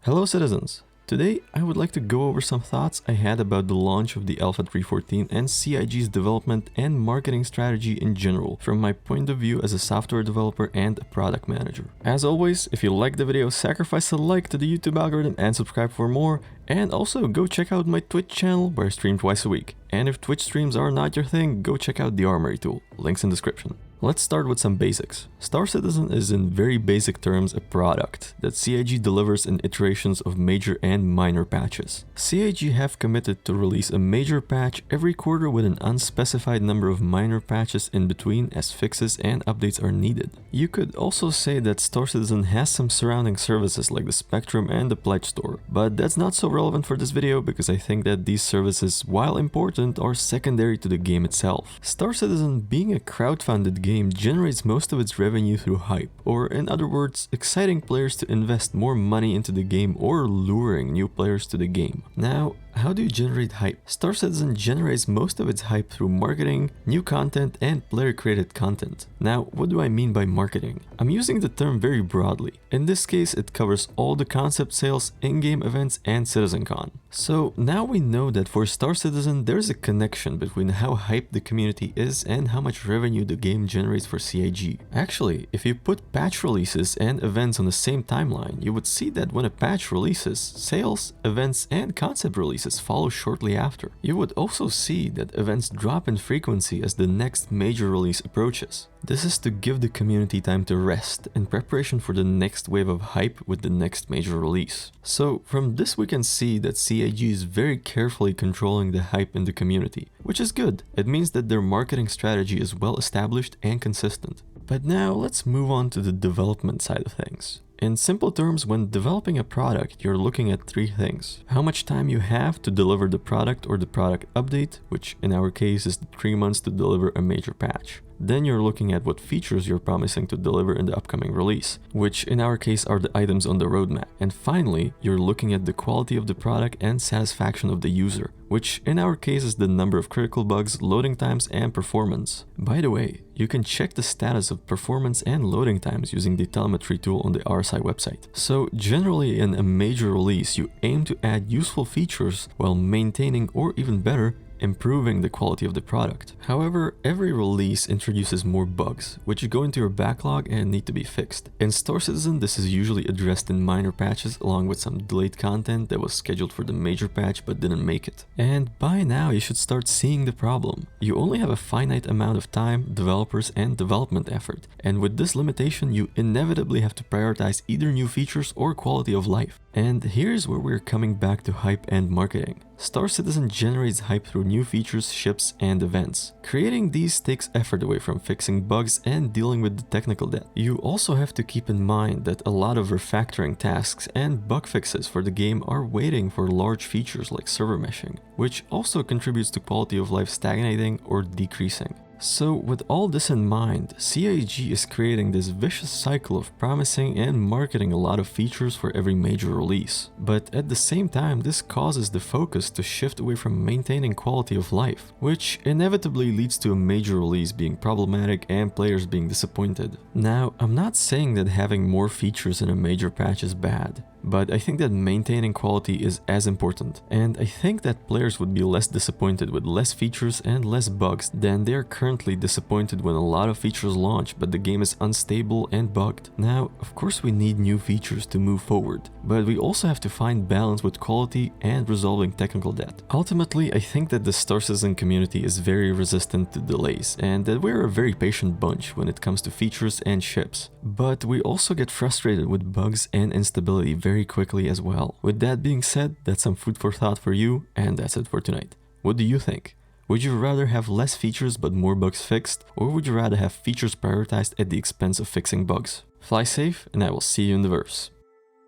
Hello citizens! Today I would like to go over some thoughts I had about the launch of the Alpha 3.14 and CIG's development and marketing strategy in general from my point of view as a software developer and a product manager. As always, if you like the video, sacrifice a like to the YouTube algorithm and subscribe for more, and also go check out my Twitch channel where I stream twice a week. And if Twitch streams are not your thing, go check out the Armory tool, links in description. Let's start with some basics. Star Citizen is in very basic terms a product that CIG delivers in iterations of major and minor patches. CIG have committed to release a major patch every quarter with an unspecified number of minor patches in between as fixes and updates are needed. You could also say that Star Citizen has some surrounding services like the Spectrum and the Pledge Store, but that's not so relevant for this video because I think that these services, while important, are secondary to the game itself. Star Citizen, being a crowdfunded game, generates most of its revenue through hype, or in other words, exciting players to invest more money into the game or luring new players to the game. Now, how do you generate hype? Star Citizen generates most of its hype through marketing, new content, and player-created content. Now, what do I mean by marketing? I'm using the term very broadly. In this case, it covers all the concept sales, in-game events, and CitizenCon. So now we know that for Star Citizen, there's a connection between how hyped the community is and how much revenue the game generates for CIG. Actually, if you put patch releases and events on the same timeline, you would see that when a patch releases, sales, events, and concept releases follow shortly after. You would also see that events drop in frequency as the next major release approaches. This is to give the community time to rest in preparation for the next wave of hype with the next major release. So from this we can see that CIG is very carefully controlling the hype in the community, which is good. It means that their marketing strategy is well established and consistent. But now let's move on to the development side of things. In simple terms, when developing a product, you're looking at three things. How much time you have to deliver the product or the product update, which in our case is 3 months to deliver a major patch. Then you're looking at what features you're promising to deliver in the upcoming release, which in our case are the items on the roadmap. And finally, you're looking at the quality of the product and satisfaction of the user, which in our case is the number of critical bugs, loading times, and performance. By the way, you can check the status of performance and loading times using the telemetry tool on the RSI website. So generally in a major release, you aim to add useful features while maintaining, or even better, improving the quality of the product. However, every release introduces more bugs, which go into your backlog and need to be fixed. In Star Citizen, this is usually addressed in minor patches along with some delayed content that was scheduled for the major patch but didn't make it. And by now you should start seeing the problem. You only have a finite amount of time, developers, and development effort, and with this limitation you inevitably have to prioritize either new features or quality of life. And here's where we're coming back to hype and marketing. Star Citizen generates hype through new features, ships, and events. Creating these takes effort away from fixing bugs and dealing with the technical debt. You also have to keep in mind that a lot of refactoring tasks and bug fixes for the game are waiting for large features like server meshing, which also contributes to quality of life stagnating or decreasing. So with all this in mind, CIG is creating this vicious cycle of promising and marketing a lot of features for every major release. But at the same time, this causes the focus to shift away from maintaining quality of life, which inevitably leads to a major release being problematic and players being disappointed. Now, I'm not saying that having more features in a major patch is bad, but I think that maintaining quality is as important, and I think that players would be less disappointed with less features and less bugs than they are currently disappointed when a lot of features launch but the game is unstable and bugged. Now, of course we need new features to move forward, but we also have to find balance with quality and resolving technical debt. Ultimately, I think that the Star Citizen community is very resistant to delays, and that we're a very patient bunch when it comes to features and ships. But we also get frustrated with bugs and instability very quickly as well. With that being said, that's some food for thought for you, and that's it for tonight. What do you think? Would you rather have less features but more bugs fixed, or would you rather have features prioritized at the expense of fixing bugs? Fly safe, and I will see you in the verse.